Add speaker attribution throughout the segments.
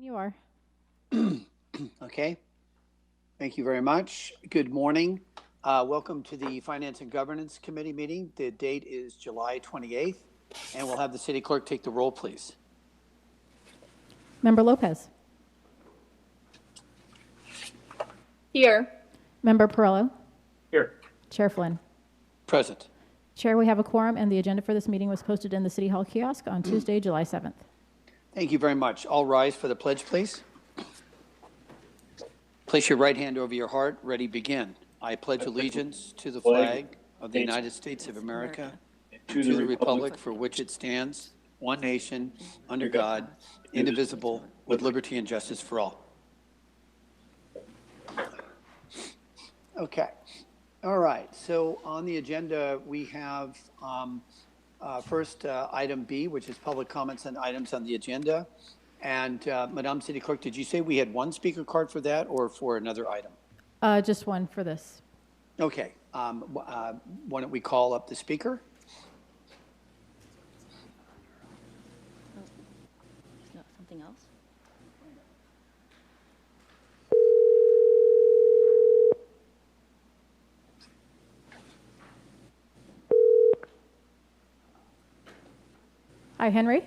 Speaker 1: You are.
Speaker 2: Okay. Thank you very much. Good morning. Welcome to the Finance and Governance Committee meeting. The date is July 28th, and we'll have the city clerk take the roll, please.
Speaker 1: Member Lopez.
Speaker 3: Here.
Speaker 1: Member Perello.
Speaker 4: Here.
Speaker 1: Chair Flynn.
Speaker 2: Present.
Speaker 1: Chair, we have a quorum, and the agenda for this meeting was posted in the City Hall kiosk on Tuesday, July 7th.
Speaker 2: Thank you very much. All rise for the pledge, please. Place your right hand over your heart. Ready, begin. I pledge allegiance to the flag of the United States of America, to the republic for which it stands, one nation, under God, indivisible, with liberty and justice for all. Okay. All right. So on the agenda, we have first item B, which is public comments on items on the agenda. And Madam City Clerk, did you say we had one speaker card for that or for another item?
Speaker 1: Just one for this.
Speaker 2: Okay. Why don't we call up the speaker?
Speaker 3: Something else?
Speaker 1: Hi, Henry.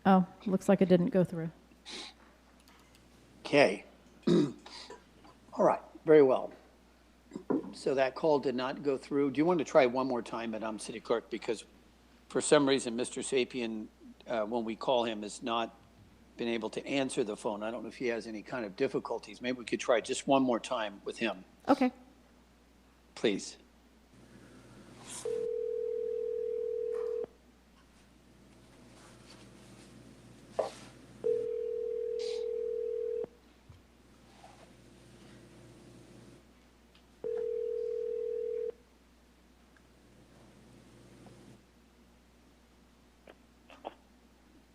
Speaker 1: Oh, looks like it didn't go through.
Speaker 2: Okay. All right. Very well. So that call did not go through. Do you want to try one more time, Madam City Clerk? Because for some reason, Mr. Sapien, when we call him, has not been able to answer the phone. I don't know if he has any kind of difficulties. Maybe we could try just one more time with him,
Speaker 1: Okay.
Speaker 2: please.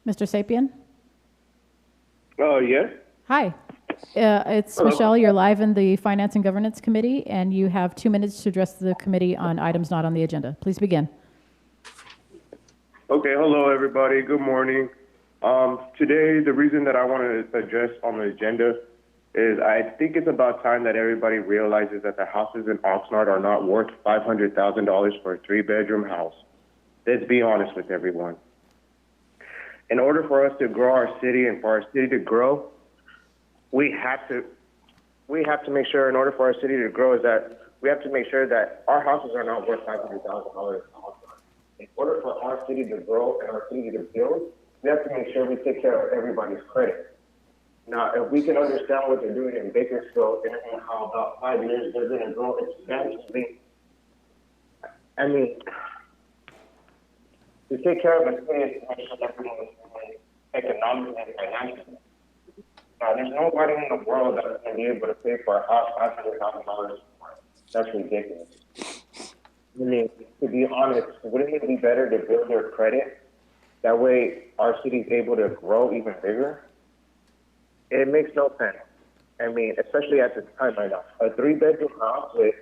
Speaker 1: Mr. Sapien?
Speaker 4: Yes.
Speaker 1: Hi. It's Michelle. You're live in the Finance and Governance Committee, and you have 2 minutes to address the committee on items not on the agenda. Please begin.
Speaker 4: Okay. Hello, everybody. Good morning. Today, the reason that I want to address on the agenda is I think it's about time that everybody realizes that the houses in Oxnard are not worth $500,000 for a 3-bedroom house. Let's be honest with everyone. In order for us to grow our city and for our city to grow, we have to make sure, in order for our city to grow, is that we have to make sure that our houses are not worth $500,000. In order for our city to grow and our city to build, we have to make sure we take care of everybody's credit. Now, if we can understand what they're doing in Bakersfield and how about 5 years they're going to grow exponentially, I mean, to take care of a city is to make sure everyone is doing economically and financially. Now, there's nobody in the world that's going to be able to pay for a house $500,000. That's ridiculous. I mean, to be honest, wouldn't it be better to build their credit? That way, our city is able to grow even bigger. It makes no sense. I mean, especially at this time right now, a 3-bedroom house with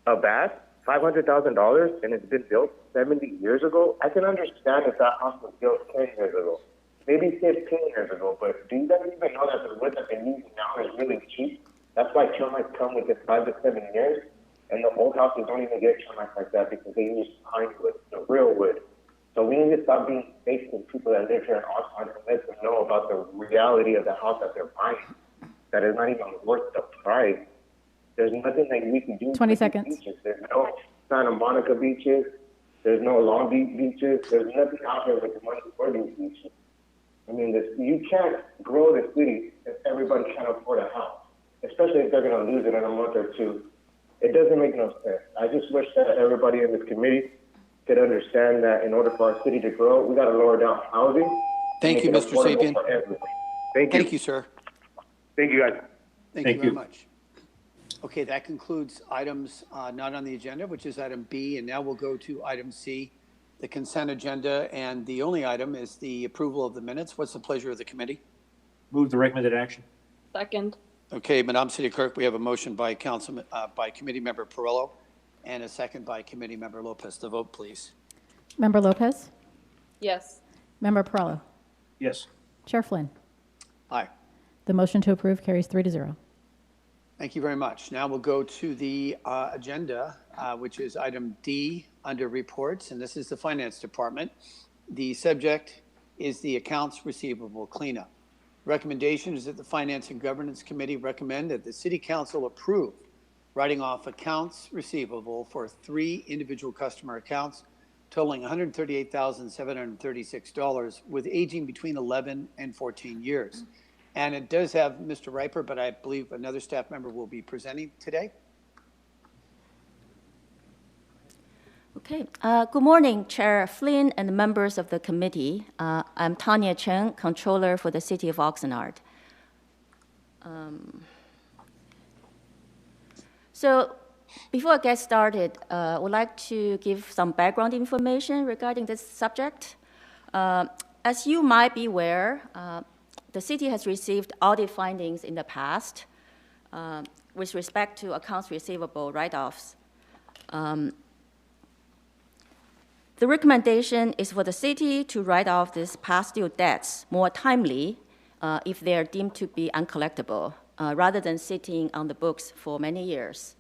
Speaker 4: a bath, $500,000, and it's been built 70 years ago. I can understand if that house was built 10 years ago, maybe 15 years ago. But do you guys even know that the wood that they're using now is really cheap? That's why termites come within 5 to 7 years. And the old houses don't even get termites like that because they use pine wood, the real wood. So we need to stop being fake with people that live here in Oxnard and let them know about the reality of the house that they're buying, that is not even worth the price. There's nothing that we can do.
Speaker 1: 20 seconds.
Speaker 4: Beaches. There's no Santa Monica beaches. There's no Long Beach beaches. There's nothing out there with the money for these beaches. I mean, you can't grow the city if everybody can't afford a house, especially if they're going to lose it in a month or two. It doesn't make no sense. I just wish that everybody in this committee could understand that in order for our city to grow, we got to lower down housing.
Speaker 2: Thank you, Mr. Sapien.
Speaker 4: Thank you.
Speaker 2: Thank you, sir.
Speaker 4: Thank you, guys.
Speaker 2: Thank you very much. Okay, that concludes items not on the agenda, which is item B. And now we'll go to item C, the consent agenda. And the only item is the approval of the minutes. What's the pleasure of the committee?
Speaker 5: Move the recommended action.
Speaker 3: Second.
Speaker 2: Okay, Madam City Clerk, we have a motion by by Committee Member Perello and a second by Committee Member Lopez. The vote, please.
Speaker 1: Member Lopez?
Speaker 3: Yes.
Speaker 1: Member Perrello.
Speaker 5: Yes.
Speaker 1: Chair Flynn.
Speaker 2: Aye.
Speaker 1: The motion to approve carries 3-0.
Speaker 2: Thank you very much. Now we'll go to the agenda, which is item D under reports, and this is the Finance Department. The subject is the accounts receivable cleanup. Recommendation is that the Finance and Governance Committee recommend that the City Council approve writing off accounts receivable for 3 individual customer accounts totaling $138,736 with aging between 11 and 14 years. And it does have Mr. Riper, but I believe another staff member will be presenting today.
Speaker 6: Okay. Good morning, Chair Flynn and members of the committee. I'm Tanya Chen, Controller for the City of Oxnard. So before I get started, I would like to give some background information regarding this subject. As you might be aware, the city has received audit findings in the past with respect to accounts receivable write-offs. The recommendation is for the city to write off these past due debts more timely if they are deemed to be uncollectible, rather than sitting on the books for many years.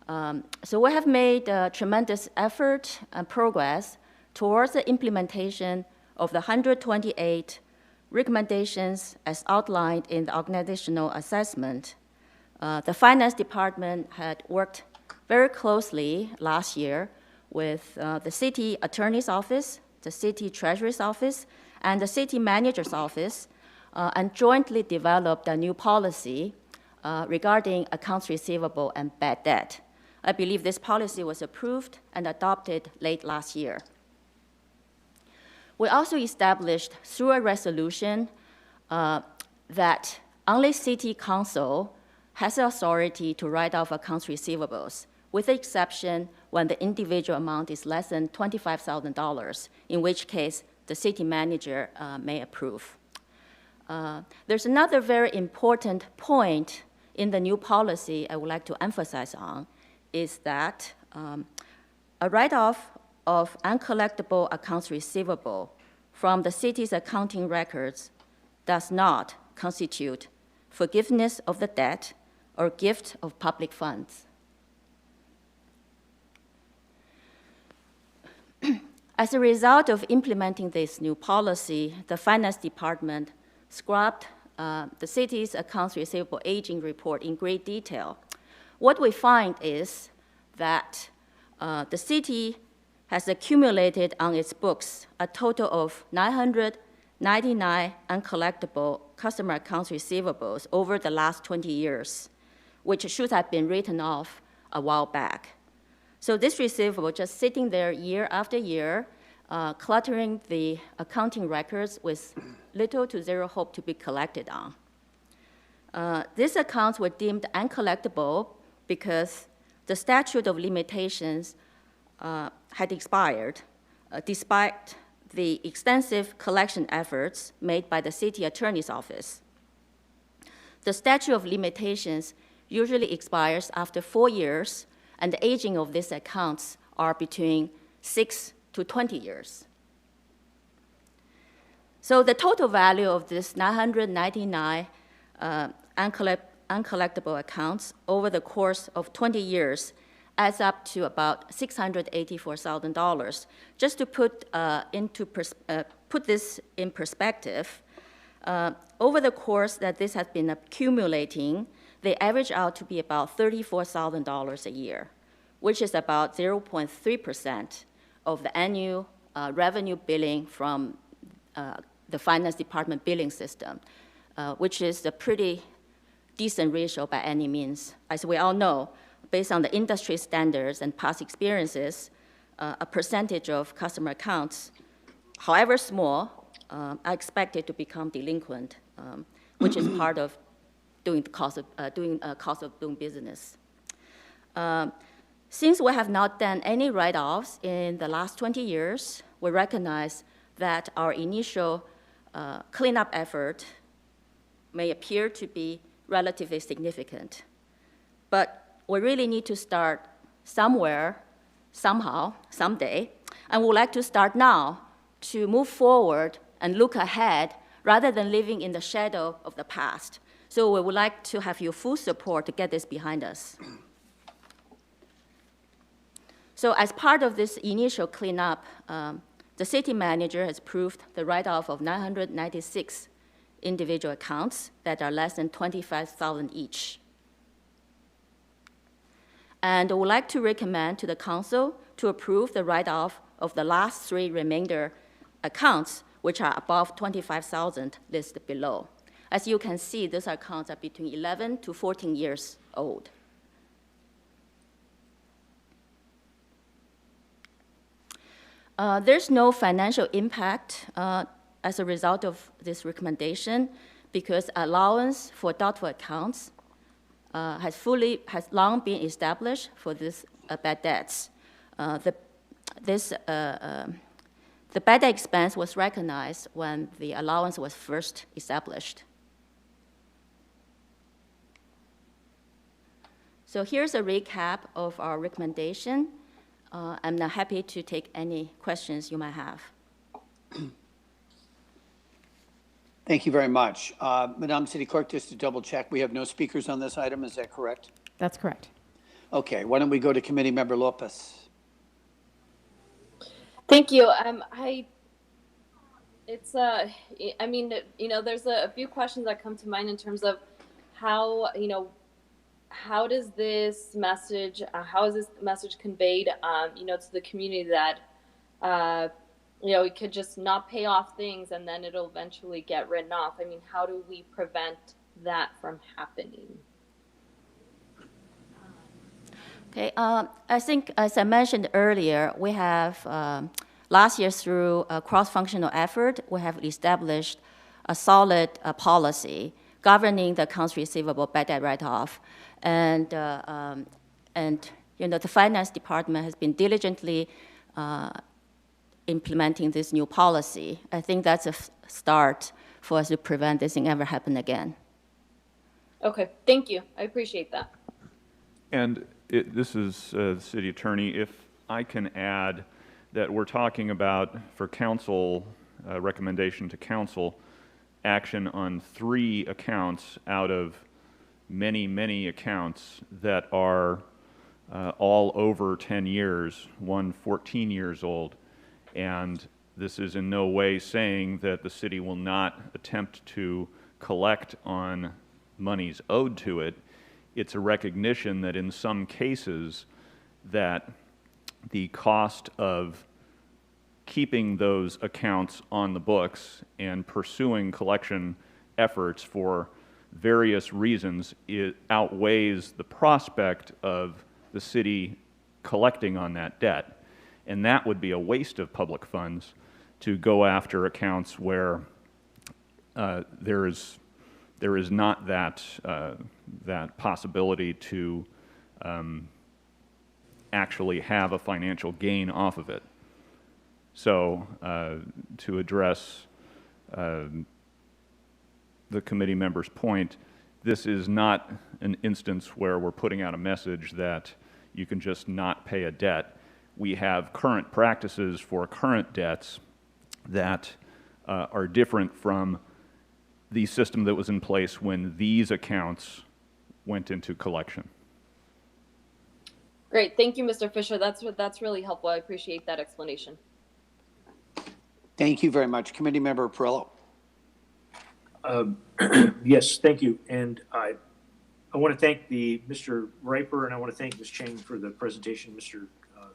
Speaker 6: So we have made a tremendous effort and progress towards the implementation of the 128 recommendations as outlined in the organizational assessment. The Finance Department had worked very closely last year with the City Attorney's Office, the City Treasurer's Office, and the City Manager's Office, and jointly developed a new policy regarding accounts receivable and bad debt. I believe this policy was approved and adopted late last year. We also established through a resolution that only City Council has the authority to write off accounts receivables, with the exception when the individual amount is less than $25,000, in which case the city manager may approve. There's another very important point in the new policy I would like to emphasize on, is that a write-off of uncollectible accounts receivable from the city's accounting records does not constitute forgiveness of the debt or gift of public funds. As a result of implementing this new policy, the Finance Department scrubbed the city's accounts receivable aging report in great detail. What we find is that the city has accumulated on its books a total of 999 uncollectible customer accounts receivables over the last 20 years, which should have been written off a while back. So this receivable just sitting there year after year, cluttering the accounting records with little to zero hope to be collected on. These accounts were deemed uncollectible because the statute of limitations had expired, despite the extensive collection efforts made by the city attorney's office. The statute of limitations usually expires after 4 years, and the aging of these accounts are between 6 to 20 years. So the total value of this 999 uncollectible accounts over the course of 20 years adds up to about $684,000. Just to put this in perspective, over the course that this has been accumulating, they average out to be about $34,000 a year, which is about 0.3% of the annual revenue billing from the Finance Department billing system, which is a pretty decent ratio by any means. As we all know, based on the industry standards and past experiences, a percentage of customer accounts, however small, are expected to become delinquent, which is part of doing the cost of doing business. Since we have not done any write-offs in the last 20 years, we recognize that our initial cleanup effort may appear to be relatively significant. But we really need to start somewhere, somehow, someday, and we would like to start now to move forward and look ahead rather than living in the shadow of the past. So we would like to have your full support to get this behind us. So as part of this initial cleanup, the city manager has approved the write-off of 996 individual accounts that are less than 25,000 each. And I would like to recommend to the council to approve the write-off of the last 3 remainder accounts, which are above 25,000 listed below. As you can see, those accounts are between 11 to 14 years old. There's no financial impact as a result of this recommendation because allowance for doubtful accounts has long been established for this bad debts. The bad debt expense was recognized when the allowance was first established. So here's a recap of our recommendation. I'm now happy to take any questions you might have.
Speaker 2: Thank you very much. Madam City Clerk, just to double check, we have no speakers on this item, is that correct?
Speaker 1: That's correct.
Speaker 2: Okay, why don't we go to Committee Member Lopez?
Speaker 3: Thank you. I mean, you know, there's a few questions that come to mind in terms of how, you know, how does this message, how is this message conveyed, you know, to the community that, you know, we could just not pay off things and then it'll eventually get written off. I mean, how do we prevent that from happening?
Speaker 6: Okay, I think as I mentioned earlier, we have last year through a cross-functional effort, we have established a solid policy governing the accounts receivable bad debt write-off. And you know, the finance department has been diligently implementing this new policy. I think that's a start for us to prevent this thing ever happen again.
Speaker 3: Okay, thank you. I appreciate that.
Speaker 7: And this is the city attorney. If I can add that we're talking about, for council, recommendation to council, action on 3 accounts out of many, many accounts that are all over 10 years, one 14 years old. And this is in no way saying that the city will not attempt to collect on monies owed to it. It's a recognition that in some cases that the cost of keeping those accounts on the books and pursuing collection efforts for various reasons, it outweighs the prospect of the city collecting on that debt. And that would be a waste of public funds to go after accounts where there is not that possibility to actually have a financial gain off of it. So to address the committee member's point, this is not an instance where we're putting out a message that you can just not pay a debt. We have current practices for current debts that are different from the system that was in place when these accounts went into collection.
Speaker 3: Great, thank you, Mr. Fisher. That's really helpful. I appreciate that explanation.
Speaker 2: Thank you very much. Committee Member Perillo.
Speaker 5: Yes, thank you. And I want to thank Mr. Riper, and I want to thank Ms. Chang for the presentation, Mr.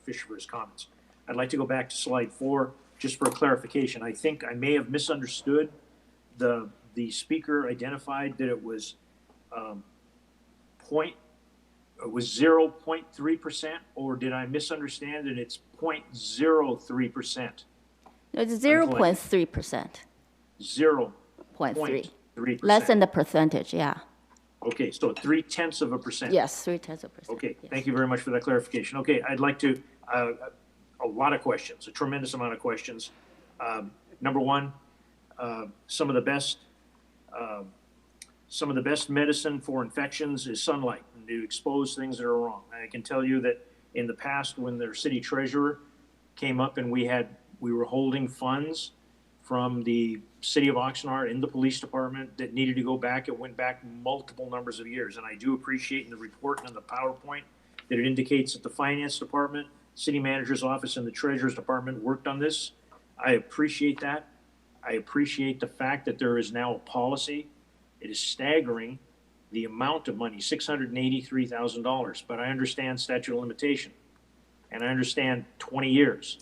Speaker 5: Fisher for his comments. I'd like to go back to slide 4 just for clarification. I think I may have misunderstood. The speaker identified that it was 0.3%, or did I misunderstand that it's 0.03%?
Speaker 6: No, it's 0.3%.
Speaker 5: 0.3%.
Speaker 6: Less than the percentage, yeah.
Speaker 5: Okay, so 0.3%.
Speaker 6: Yes, 0.3%.
Speaker 5: Okay,
Speaker 6: yes.
Speaker 5: Thank you very much for that clarification. Okay, I'd like to, a lot of questions, a tremendous amount of questions. Number one, some of the best medicine for infections is sunlight, and to expose things that are wrong. I can tell you that in the past, when their city treasurer came up and we had We were holding funds from the city of Oxnard and the police department that needed to go back. It went back multiple numbers of years. And I do appreciate in the report and in the PowerPoint that it indicates that the finance department, city manager's office, and the treasurer's department worked on this. I appreciate that. I appreciate the fact that there is now a policy. It is staggering the amount of money, $683,000, but I understand statute of limitation, and I understand 20 years.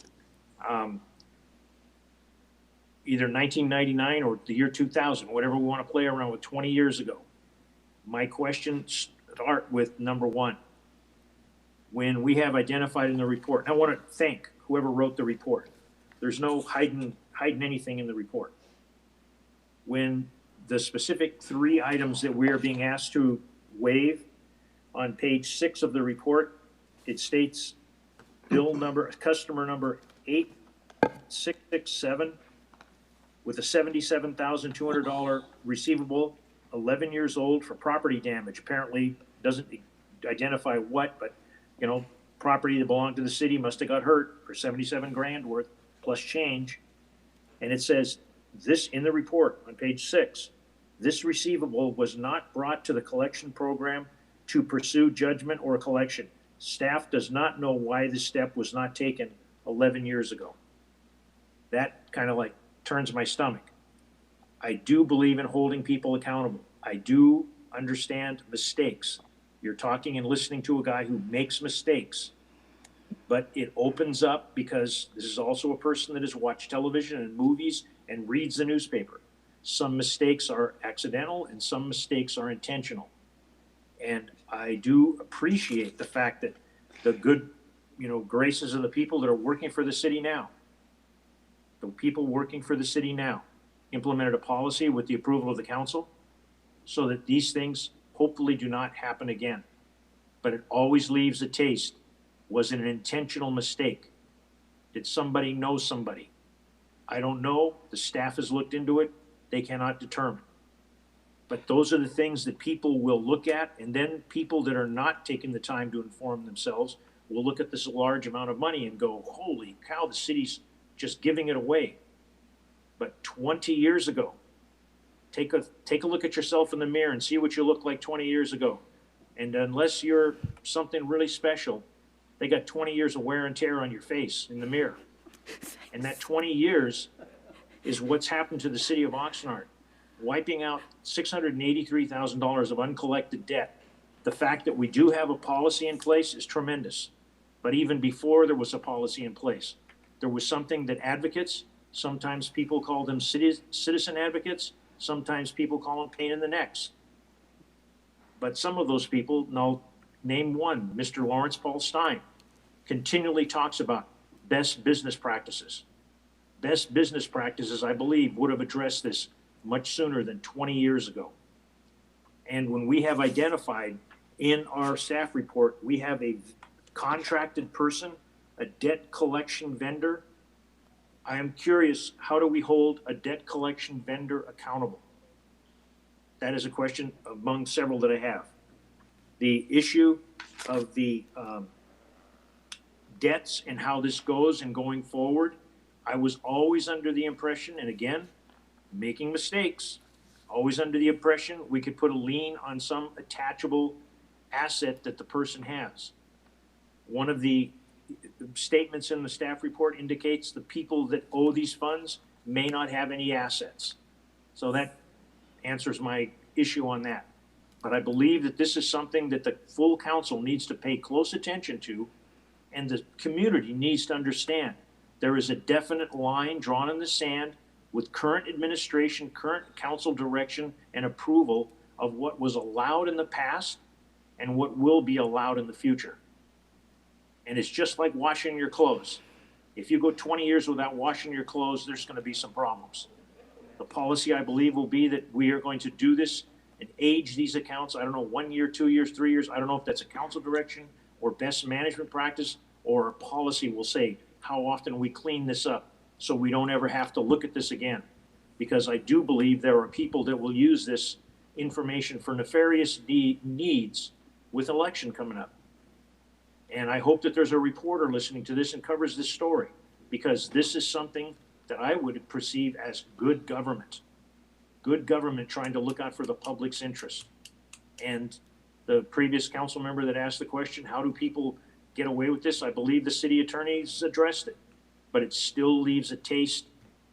Speaker 5: Either 1999 or the year 2000, whatever we want to play around with 20 years ago. My questions start with number one. When we have identified in the report, and I want to thank whoever wrote the report. There's no hiding anything in the report. When the specific 3 items that we are being asked to waive on page 6 of the report, it states customer number 8667 with a $77,200 receivable, 11 years old, for property damage. Apparently doesn't identify what, but property that belonged to the city must have got hurt for 77 grand worth plus change. And it says this in the report on page 6, this receivable was not brought to the collection program to pursue judgment or collection. Staff does not know why this step was not taken 11 years ago. That kind of like turns my stomach. I do believe in holding people accountable. I do understand mistakes. You're talking and listening to a guy who makes mistakes, but it opens up, because this is also a person that has watched television and movies and reads the newspaper. Some mistakes are accidental and some mistakes are intentional. And I do appreciate the fact that the good, graces of the people that are working for the city now, implemented a policy with the approval of the council so that these things hopefully do not happen again. But it always leaves a taste. Was it an intentional mistake? Did somebody know somebody? I don't know. The staff has looked into it. They cannot determine. But those are the things that people will look at, and then people that are not taking the time to inform themselves will look at this large amount of money and go, holy cow, the city's just giving it away. But 20 years ago, take a look at yourself in the mirror and see what you look like 20 years ago. And unless you're something really special, they got 20 years of wear and tear on your face in the mirror. And that 20 years is what's happened to the city of Oxnard, wiping out $683,000 of uncollected debt. The fact that we do have a policy in place is tremendous. But even before there was a policy in place, there was something that advocates, sometimes people call them citizen advocates, sometimes people call them pain in the necks. But some of those people, now name one, Mr. Lawrence Paul Stein, continually talks about best business practices. Best business practices, I believe, would have addressed this much sooner than 20 years ago. And when we have identified in our staff report, we have a contracted person, a debt collection vendor. I am curious, how do we hold a debt collection vendor accountable? That is a question among several that I have. The issue of the debts and how this goes and going forward, I was always under the impression, and again, making mistakes, always under the impression we could put a lien on some attachable asset that the person has. One of the statements in the staff report indicates the people that owe these funds may not have any assets. So that answers my issue on that. But I believe that this is something that the full council needs to pay close attention to, and the community needs to understand. There is a definite line drawn in the sand with current administration, current council direction and approval of what was allowed in the past and what will be allowed in the future. And it's just like washing your clothes. If you go 20 years without washing your clothes, there's going to be some problems. The policy, I believe, will be that we are going to do this and age these accounts. I don't know, 1 year, 2 years, 3 years. I don't know if that's a council direction or best management practice, or a policy will say how often we clean this up so we don't ever have to look at this again. Because I do believe there are people that will use this information for nefarious needs with election coming up. And I hope that there's a reporter listening to this and covers this story. because this is something that I would perceive as good government. Good government trying to look out for the public's interest. And the previous council member that asked the question, how do people get away with this? I believe the city attorney's addressed it, but it still leaves a taste,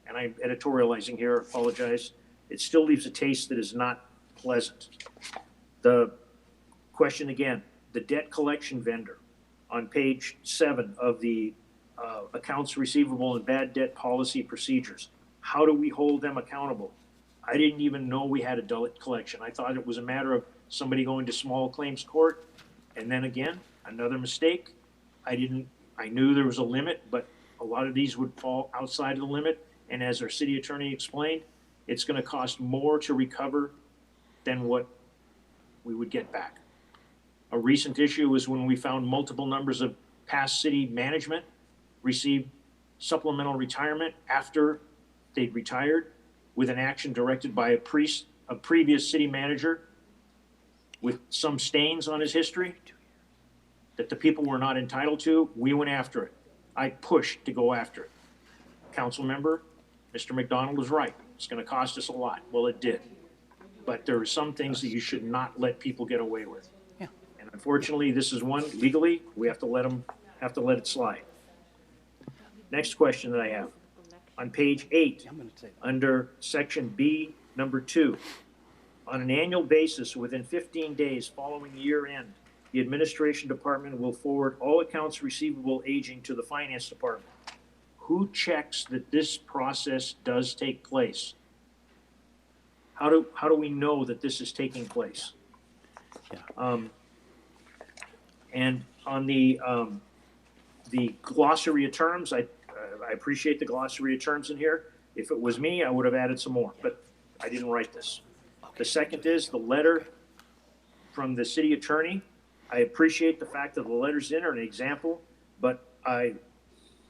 Speaker 5: and I'm editorializing here, apologize. It still leaves a taste that is not pleasant. The question again, the debt collection vendor on page 7 of the accounts receivable and bad debt policy procedures. How do we hold them accountable? I didn't even know we had a debt collection. I thought it was a matter of somebody going to small claims court. And then again, another mistake. I knew there was a limit, but a lot of these would fall outside of the limit. And as our city attorney explained, it's going to cost more to recover than what we would get back. A recent issue was when we found multiple numbers of past city management received supplemental retirement after they'd retired with an action directed by a previous city manager with some stains on his history that the people were not entitled to. We went after it. I pushed to go after it. Council member, Mr. McDonald was right. It's going to cost us a lot. Well, it did. But there are some things that you should not let people get away with.
Speaker 2: Yeah.
Speaker 5: And unfortunately, this is one legally, we have to let it slide. Next question that I have. On page 8, under section B, number 2, on an annual basis within 15 days following year end, the administration department will forward all accounts receivable aging to the finance department. Who checks that this process does take place? How do we know that this is taking place? And on the glossary of terms, I appreciate the glossary of terms in here. If it was me, I would have added some more, but I didn't write this. The second is the letter from the city attorney. I appreciate the fact that the letters in are an example, but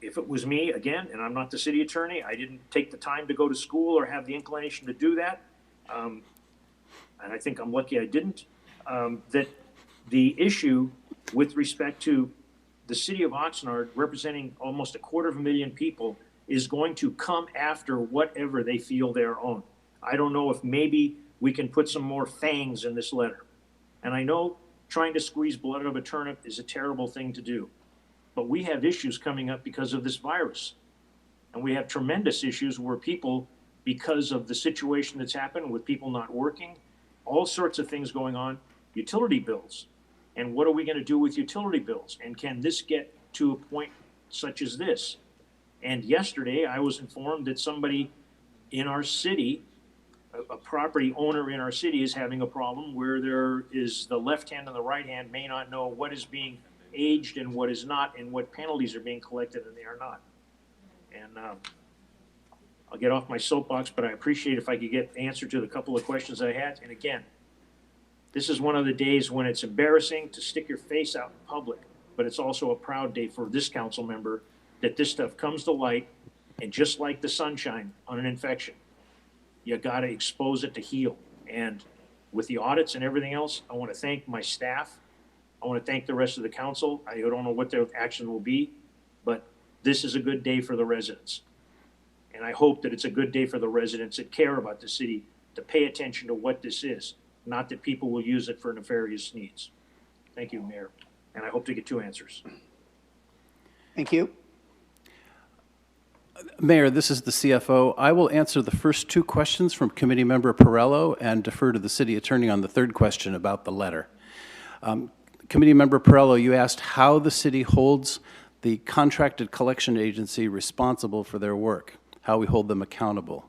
Speaker 5: if it was me, again, and I'm not the city attorney, I didn't take the time to go to school or have the inclination to do that. And I think I'm lucky I didn't. That the issue with respect to the city of Oxnard representing almost 250,000 people is going to come after whatever they feel their own. I don't know if maybe we can put some more fangs in this letter. And I know trying to squeeze blood out of a turnip is a terrible thing to do, but we have issues coming up because of this virus. And we have tremendous issues where people, because of the situation that's happened with people not working, all sorts of things going on, utility bills. And what are we going to do with utility bills? And can this get to a point such as this? And yesterday, I was informed that somebody in our city, a property owner in our city, is having a problem where there is the left hand and the right hand may not know what is being aged and what is not, and what penalties are being collected and they are not. And I'll get off my soapbox, but I appreciate if I could get answer to the couple of questions I had. And again, this is one of the days when it's embarrassing to stick your face out in public, but it's also a proud day for this council member that this stuff comes to light. And just like the sunshine on an infection, you got to expose it to heal. And with the audits and everything else, I want to thank my staff. I want to thank the rest of the council. I don't know what their action will be, but this is a good day for the residents. And I hope that it's a good day for the residents that care about the city to pay attention to what this is, not that people will use it for nefarious needs. Thank you, Mayor. And I hope to get 2 answers.
Speaker 2: Thank you.
Speaker 8: Mayor, this is the CFO. I will answer the first 2 questions from Committee Member Perello and defer to the City Attorney on the 3rd question about the letter. Committee Member Perello, you asked how the city holds the contracted collection agency responsible for their work, how we hold them accountable.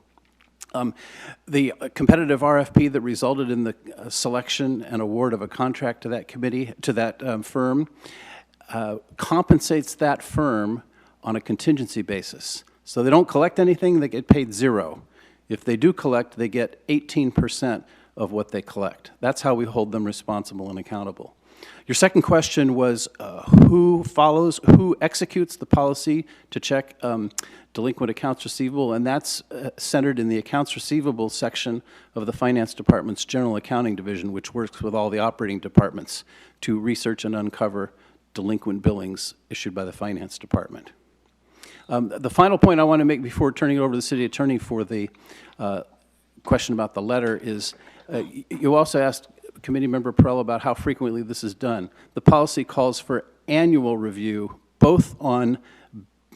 Speaker 8: The competitive RFP that resulted in the selection and award of a contract to that committee, to that firm, compensates that firm on a contingency basis. So they don't collect anything, they get paid 0. If they do collect, they get 18% of what they collect. That's how we hold them responsible and accountable. Your second question was who executes the policy to check delinquent accounts receivable, and that's centered in the accounts receivable section of the Finance Department's General Accounting Division, which works with all the operating departments to research and uncover delinquent billings issued by the Finance Department. The final point I want to make before turning it over to the city attorney for the question about the letter is, you also asked Committee Member Perrella about how frequently this is done. The policy calls for annual review, both on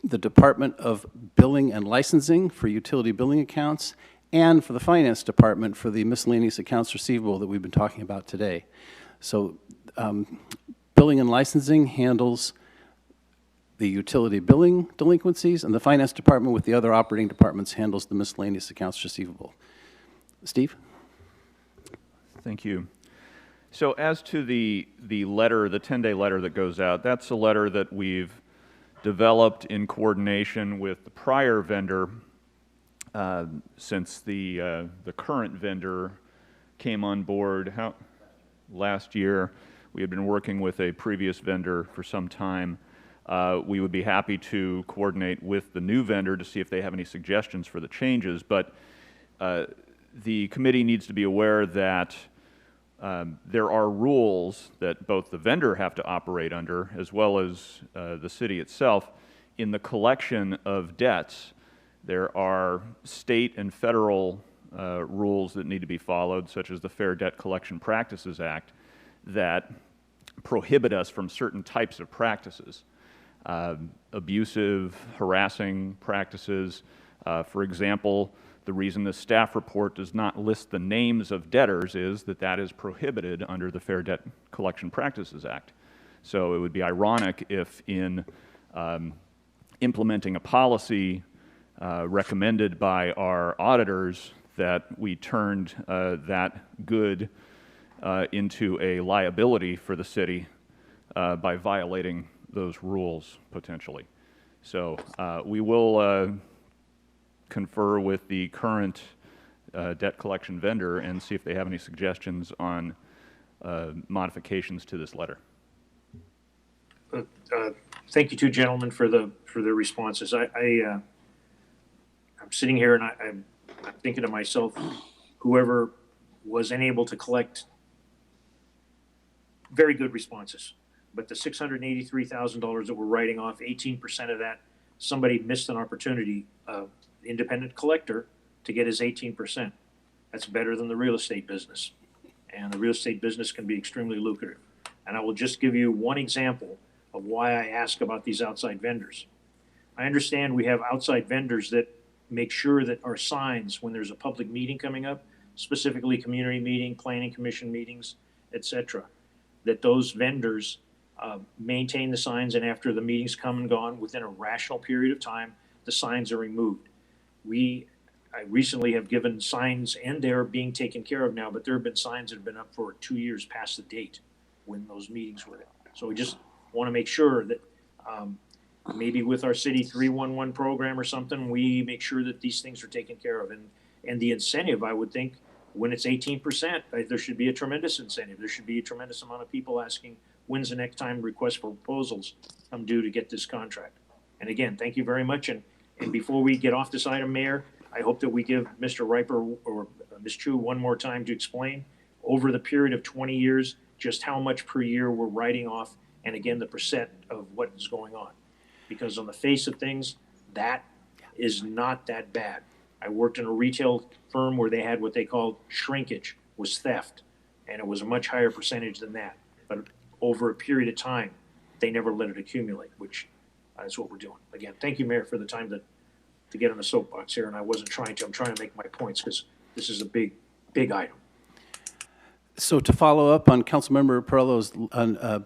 Speaker 8: the Department of Billing and Licensing for utility billing accounts and for the Finance Department for the miscellaneous accounts receivable that we've been talking about today. So billing and licensing handles the utility billing delinquencies, and the Finance Department with the other operating departments handles the miscellaneous accounts receivable. Steve?
Speaker 7: Thank you. So as to the letter, the 10-day letter that goes out, that's a letter that we've developed in coordination with the prior vendor since the current vendor came on board last year. We had been working with a previous vendor for some time. We would be happy to coordinate with the new vendor to see if they have any suggestions for the changes, but the committee needs to be aware that there are rules that both the vendor have to operate under, as well as the city itself. In the collection of debts, there are state and federal rules that need to be followed, such as the Fair Debt Collection Practices Act, that prohibit us from certain types of practices. Abusive, harassing practices. For example, the reason the staff report does not list the names of debtors is that that is prohibited under the Fair Debt Collection Practices Act. So it would be ironic if in implementing a policy recommended by our auditors that we turned that good into a liability for the city by violating those rules potentially. So we will confer with the current debt collection vendor and see if they have any suggestions on modifications to this letter.
Speaker 5: Thank you two gentlemen for the responses. I'm sitting here and I'm thinking to myself, whoever was unable to collect very good responses, but the $683,000 that we're writing off, 18% of that, somebody missed an opportunity, independent collector, to get his 18%. That's better than the real estate business. And the real estate business can be extremely lucrative. And I will just give you one example of why I ask about these outside vendors. I understand we have outside vendors that make sure that our signs, when there's a public meeting coming up, specifically community meeting, planning commission meetings, etc., that those vendors maintain the signs, and after the meetings come and gone, within a rational period of time, the signs are removed. I recently have given signs, and they're being taken care of now, but there have been signs that have been up for 2 years past the date when those meetings were there. So we just want to make sure that maybe with our City 311 program or something, we make sure that these things are taken care of. And the incentive, I would think, when it's 18%, there should be a tremendous incentive. There should be a tremendous amount of people asking, when's the next time request for proposals come due to get this contract? And again, thank you very much. And before we get off this item, Mayor, I hope that we give Mr. Riper or Ms. Chu one more time to explain over the period of 20 years, just how much per year we're writing off, and again, the percent of what is going on. Because on the face of things, that is not that bad. I worked in a retail firm where they had what they called shrinkage, was theft, and it was a much higher percentage than that. But over a period of time, they never let it accumulate, which is what we're doing. Again, thank you, Mayor, for the time to get on the soapbox here, and I wasn't trying to. I'm trying to make my points because this is a big, big item.
Speaker 8: So to follow up on Councilmember Perrello's,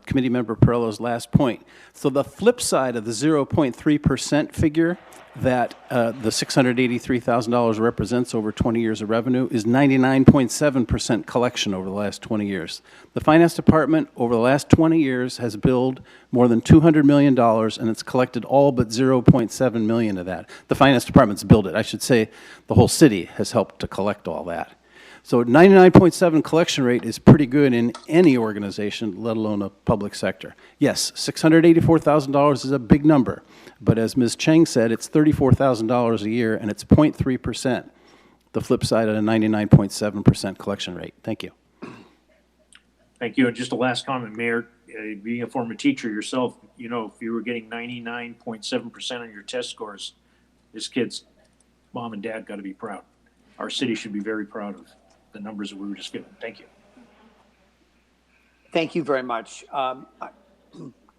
Speaker 8: Committee Member Perrello's last point, so the flip side of the 0.3% figure that the $683,000 represents over 20 years of revenue is 99.7% collection over the last 20 years. The Finance Department over the last 20 years has billed more than $200 million, and it's collected all but 0.7 million of that. The Finance Department's billed it. I should say the whole city has helped to collect all that. So 99.7 collection rate is pretty good in any organization, let alone a public sector. Yes, $684,000 is a big number, but as Ms. Cheng said, it's $34,000 a year, and it's 0.3%, the flip side of a 99.7% collection rate. Thank you.
Speaker 5: Thank you. And just a last comment, Mayor, being a former teacher yourself, you know, if you were getting 99.7% on your test scores, this kid's mom and dad got to be proud. Our city should be very proud of the numbers that we were just given. Thank you.
Speaker 2: Thank you very much.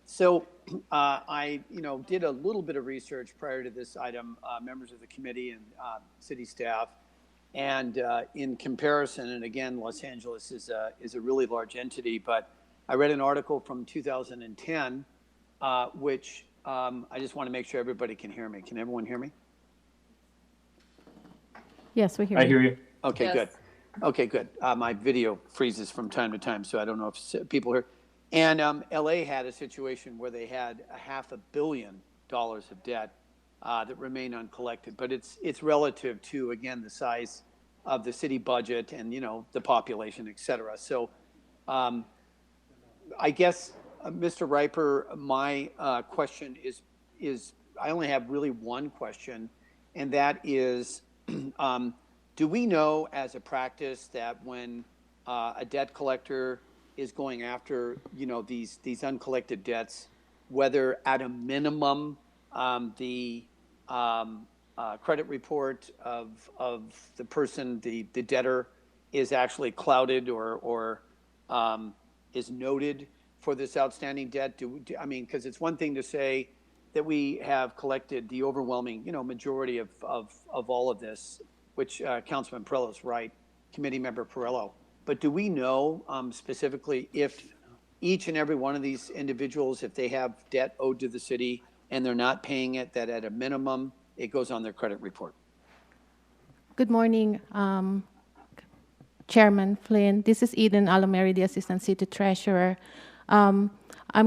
Speaker 2: So I, did a little bit of research prior to this item, members of the committee and city staff. And in comparison, and again, Los Angeles is a really large entity, but I read an article from 2010, which I just want to make sure everybody can hear me. Can everyone hear me?
Speaker 1: Yes, we hear you.
Speaker 5: I hear you.
Speaker 2: Okay,
Speaker 3: Yes.
Speaker 2: good. Okay, good. My video freezes from time to time, so I don't know if people hear. And LA had a situation where they had $500 million of debt that remained uncollected, but it's relative to, again, the size of the city budget and, the population, et cetera. So I guess, Mr. Riper, my question is I only have really one question, and that is, do we know as a practice that when a debt collector is going after, these uncollected debts, whether at a minimum the credit report of the person, the debtor, is actually clouded or is noted for this outstanding debt? Because it's one thing to say that we have collected the overwhelming, majority of all of this, which Councilman Perillo is right, Committee Member Perillo. But do we know specifically if each and every one of these individuals, if they have debt owed to the city and they're not paying it, that at a minimum it goes on their credit report?
Speaker 9: Good morning, Chairman Flynn. This is Eden Alomeri, the Assistant City Treasurer. I'm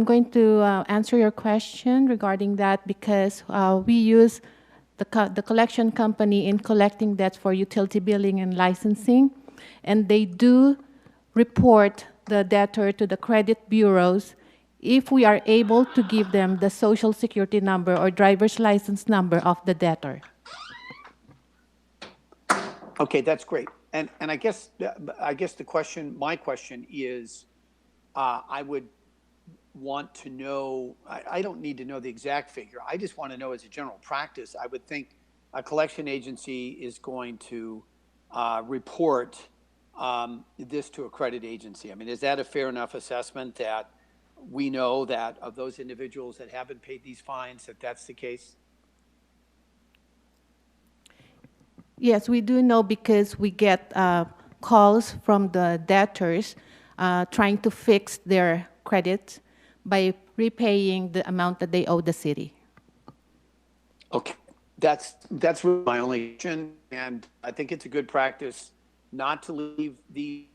Speaker 9: going to answer your question regarding that because we use the collection company in collecting debts for utility billing and licensing, and they do report the debtor to the credit bureaus if we are able to give them the social security number or driver's license number of the debtor.
Speaker 2: Okay, that's great. And I guess the question, my question is, I would want to know, I don't need to know the exact figure. I just want to know as a general practice, I would think a collection agency is going to report this to a credit agency. I mean, is that a fair enough assessment that we know that of those individuals that haven't paid these fines, that that's the case?
Speaker 9: Yes, we do know because we get calls from the debtors trying to fix their credit by repaying the amount that they owe the city.
Speaker 2: Okay, that's really my only question, and I think it's a good practice not to leave the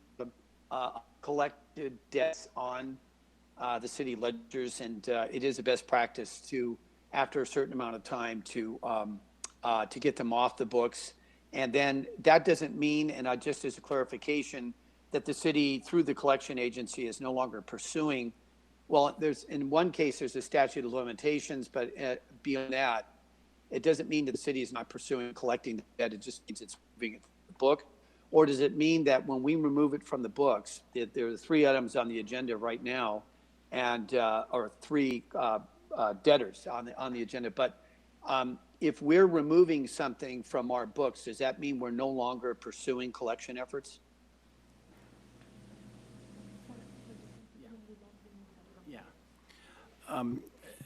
Speaker 2: collected debts on the city ledgers, and it is a best practice to, after a certain amount of time, to get them off the books. And then that doesn't mean, and just as a clarification, that the city, through the collection agency, is no longer pursuing. Well, in one case, there's a statute of limitations, but beyond that, it doesn't mean that the city is not pursuing collecting the debt. It just means it's moving it from the book. Or does it mean that when we remove it from the books, there are 3 items on the agenda right now, and or 3 debtors on the agenda, but if we're removing something from our books, does that mean we're no longer pursuing collection efforts?
Speaker 8: Yeah.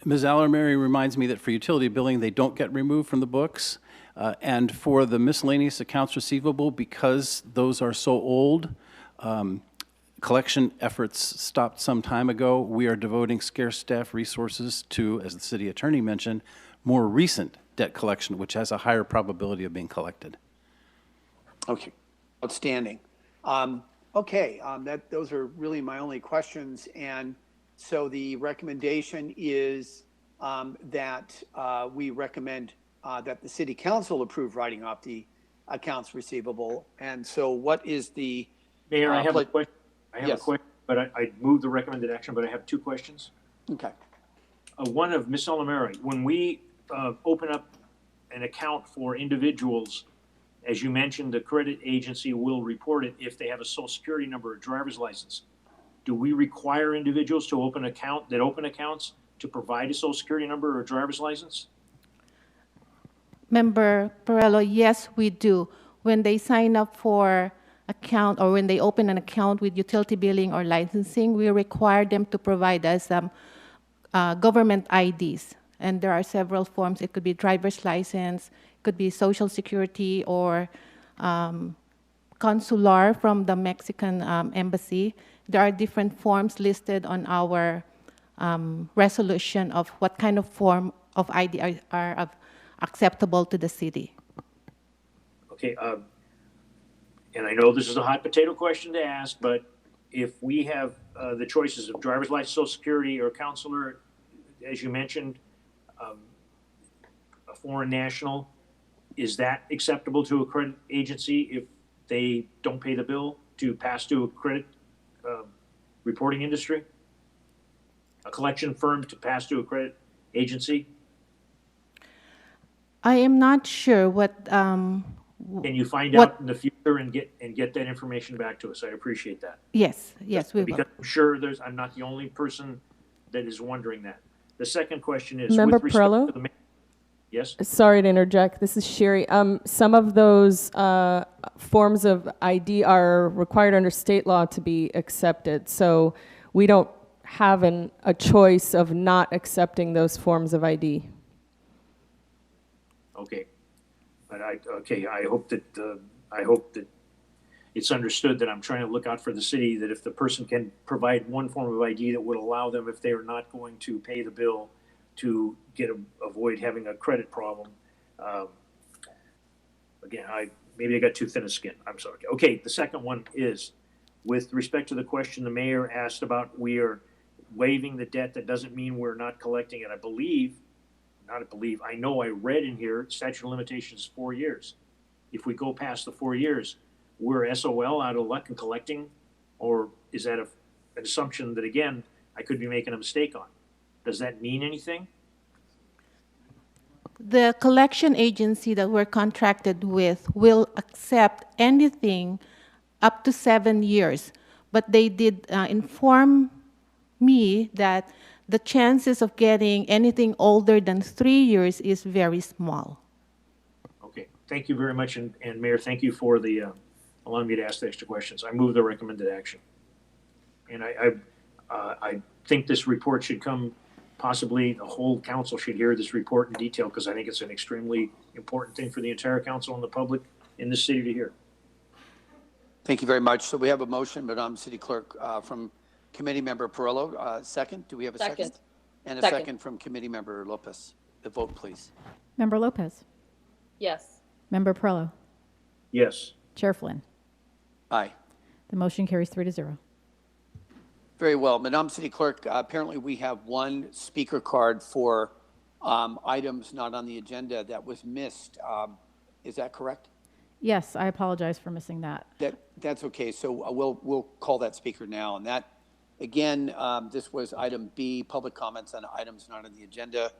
Speaker 8: Ms. Alomeri reminds me that for utility billing, they don't get removed from the books. And for the miscellaneous accounts receivable, because those are so old, collection efforts stopped some time ago. We are devoting scarce staff resources to, as the city attorney mentioned, more recent debt collection, which has a higher probability of being collected.
Speaker 2: Okay, outstanding. Okay, those are really my only questions. And so the recommendation is that we recommend that the city council approve writing off the accounts receivable. And so what is the...
Speaker 5: Mayor, I have a question. I have
Speaker 2: Yes.
Speaker 5: a question, but I moved the recommended action, but I have 2 questions.
Speaker 2: Okay.
Speaker 5: One of Ms. Alomeri, when we open up an account for individuals, as you mentioned, the credit agency will report it if they have a social security number or driver's license. do we require individuals to open accounts to provide a social security number or a driver's license?
Speaker 9: Member Perello, yes, we do. When they sign up for account or when they open an account with utility billing or licensing, we require them to provide us government IDs. And there are several forms. It could be driver's license, it could be social security or consular from the Mexican embassy. There are different forms listed on our resolution of what kind of form of ID are acceptable to the city.
Speaker 5: Okay, and I know this is a hot potato question to ask, but if we have the choices of driver's license, social security, or counselor, as you mentioned, a foreign national, is that acceptable to a credit agency if they don't pay the bill to pass to a credit reporting industry? A collection firm to pass to a credit agency?
Speaker 9: I am not sure what.
Speaker 5: Can you find out in the future and get that information back to us? I appreciate that.
Speaker 9: Yes, we will.
Speaker 5: Because I'm sure I'm not the only person that is wondering that. The second question is
Speaker 10: Member
Speaker 5: with respect
Speaker 10: Perello?
Speaker 5: to the yes.
Speaker 10: Sorry to interject. This is Sherry. Some of those forms of ID are required under state law to be accepted. So we don't have a choice of not accepting those forms of ID.
Speaker 5: Okay, but I hope that it's understood that I'm trying to look out for the city, that if the person can provide one form of ID that would allow them, if they are not going to pay the bill, to avoid having a credit problem. Again, maybe I got too thin a skin. I'm sorry. Okay, the second one is with respect to the question the mayor asked about, we are waiving the debt. That doesn't mean we're not collecting it. I know I read in here, statute of limitations is 4 years. If we go past the 4 years, we're SOL, out of luck, in collecting? Or is that an assumption that, again, I could be making a mistake on? Does that mean anything?
Speaker 9: The collection agency that we're contracted with will accept anything up to 7 years. But they did inform me that the chances of getting anything older than 3 years is very small.
Speaker 5: Okay, thank you very much. And Mayor, thank you for allowing me to ask the extra questions. I move the recommended action. And I think this report should come, possibly the whole council should hear this report in detail, because I think it's an extremely important thing for the entire council and the public in this city to hear.
Speaker 2: Thank you very much. So we have a motion, Madam City Clerk, from Committee Member Perello. Second, do we have a second?
Speaker 3: Second.
Speaker 2: And a
Speaker 3: Second.
Speaker 2: second from Committee Member Lopez. The vote, please.
Speaker 1: Member Lopez,
Speaker 3: Yes.
Speaker 1: Member Perello,
Speaker 5: Yes.
Speaker 1: Chair Flynn.
Speaker 2: Aye.
Speaker 1: The motion carries 3-0.
Speaker 2: Very well. Madam City Clerk, apparently we have one speaker card for items not on the agenda that was missed. Is that correct?
Speaker 1: Yes, I apologize for missing that.
Speaker 2: That's okay. So we'll call that speaker now. And that, again, this was item B, public comments on items not on the agenda.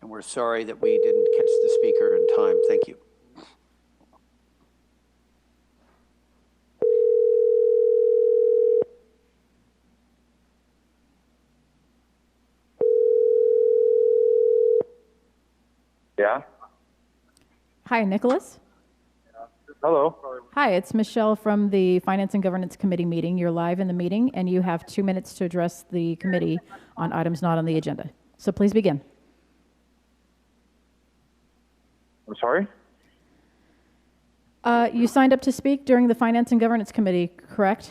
Speaker 2: And we're sorry that we didn't catch the speaker in time. Thank you.
Speaker 4: Yeah.
Speaker 1: Hi, Nicholas.
Speaker 4: Hello.
Speaker 1: Hi, it's Michelle from the Finance and Governance Committee meeting. You're live in the meeting, and you have 2 minutes to address the committee on items not on the agenda. So please begin.
Speaker 4: I'm sorry?
Speaker 1: You signed up to speak during the Finance and Governance Committee, correct?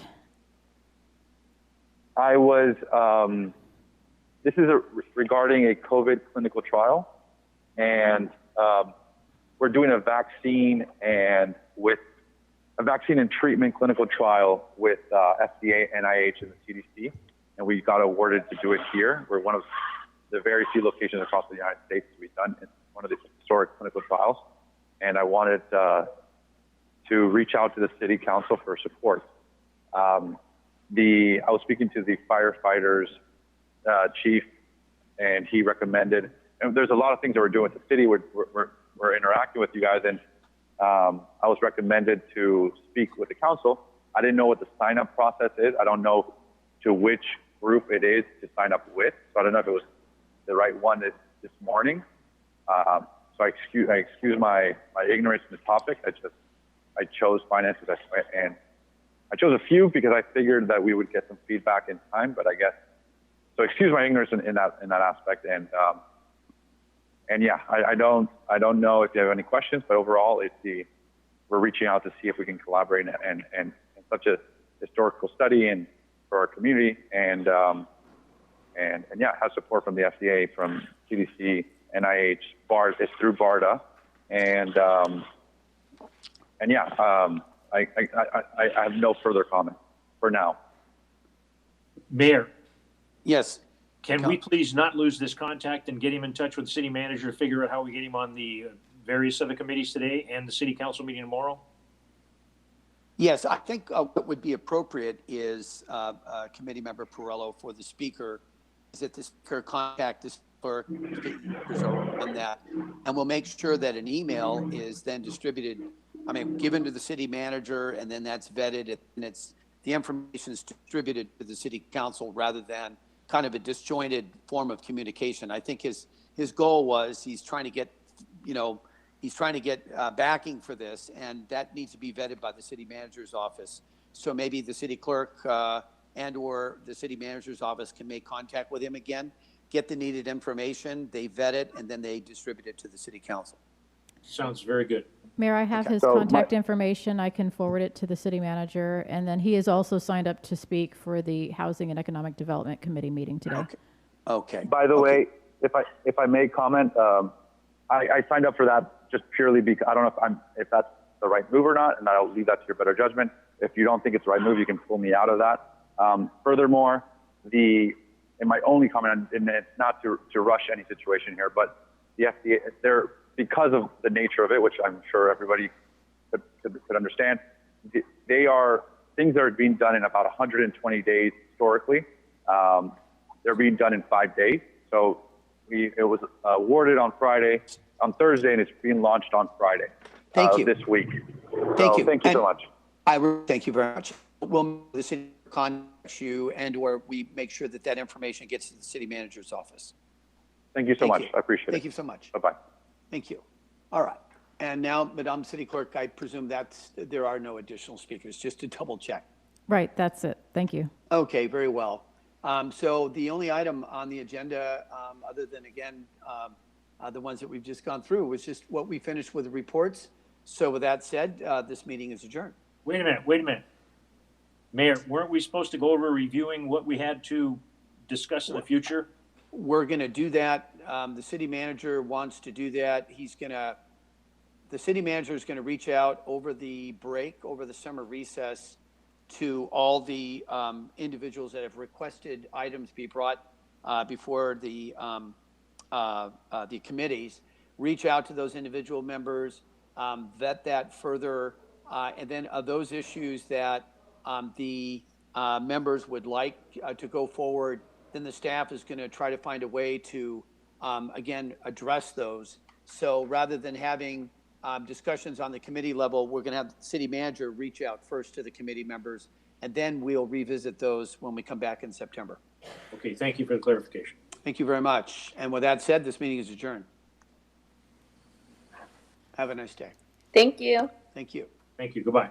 Speaker 4: I was, this is regarding a COVID clinical trial, and we're doing a vaccine and treatment clinical trial with FDA, NIH, and the CDC, and we got awarded to do it here. We're one of the very few locations across the United States we've done one of these historic clinical trials, and I wanted to reach out to the City Council for support. I was speaking to the firefighters chief, and he recommended, and there's a lot of things that we're doing with the city. We're interacting with you guys, and I was recommended to speak with the council. I didn't know what the sign-up process is. I don't know
Speaker 11: to which group it is to sign up with. So I don't know if it was the right one this morning. So I excuse my ignorance in the topic. I chose finance and I chose a few because I figured that we would get some feedback in time, but I guess, so excuse my ignorance in that aspect. And yeah, I don't know if you have any questions, but overall we're reaching out to see if we can collaborate and such a historical study and for our community and yeah, have support from the FDA, from CDC, NIH, BARDA, it's through BARDA, and yeah, I have no further comment for now.
Speaker 5: Mayor,
Speaker 2: Yes.
Speaker 5: can we please not lose this contact and get him in touch with the city manager, figure out how we get him on the various other committees today and the city council meeting tomorrow?
Speaker 2: Yes, I think what would be appropriate is Committee Member Perello for the speaker, is that the speaker contact the clerk on that, and we'll make sure that an email is then distributed, given to the city manager, and then that's vetted, and the information is distributed to the city council rather than kind of a disjointed form of communication. I think his goal was he's trying to get, backing for this, and that needs to be vetted by the city manager's office. So maybe the city clerk and or the city manager's office can make contact with him again, get the needed information, they vet it, and then they distribute it to the city council.
Speaker 5: Sounds very good.
Speaker 1: Mayor, I have his contact information. I can forward it to the city manager. And then he is also signed up to speak for the Housing and Economic Development Committee meeting today.
Speaker 2: Okay.
Speaker 11: By the way, if I may comment, I signed up for that just purely because I don't know if that's the right move or not, and I'll leave that to your better judgment. If you don't think it's the right move, you can pull me out of that. Furthermore, and my only comment, and it's not to rush any situation here, but the FDA, because of the nature of it, which I'm sure everybody could understand, they are things that are being done in about 120 days historically. They're being done in 5 days. So it was awarded on Thursday, and it's being launched on Friday.
Speaker 2: Thank you.
Speaker 11: This week.
Speaker 2: Thank you.
Speaker 11: Thank you so much.
Speaker 2: Thank you very much. We'll the city contact you, and or we make sure that information gets to the city manager's office.
Speaker 11: Thank you so much. I appreciate it.
Speaker 2: Thank you so much.
Speaker 11: Bye-bye.
Speaker 2: Thank you. All right. And now, Madam City Clerk, I presume there are no additional speakers, just to double check.
Speaker 1: Right, that's it. Thank you.
Speaker 2: Okay, very well. So the only item on the agenda, other than, again, the ones that we've just gone through, was just what we finished with the reports. So with that said, this meeting is adjourned.
Speaker 5: Wait a minute. Mayor, weren't we supposed to go over reviewing what we had to discuss in the future?
Speaker 2: We're going to do that. The city manager wants to do that. The city manager is going to reach out over the break, over the summer recess, to all the individuals that have requested items be brought before the committees. Reach out to those individual members, vet that further, and then those issues that the members would like to go forward, then the staff is going to try to find a way to, again, address those. So rather than having discussions on the committee level, we're going to have the city manager reach out first to the committee members, and then we'll revisit those when we come back in September.
Speaker 5: Okay, thank you for the clarification.
Speaker 2: Thank you very much. And with that said, this meeting is adjourned. Have a nice day.
Speaker 3: Thank you.
Speaker 2: Thank you.
Speaker 5: Thank you. Goodbye.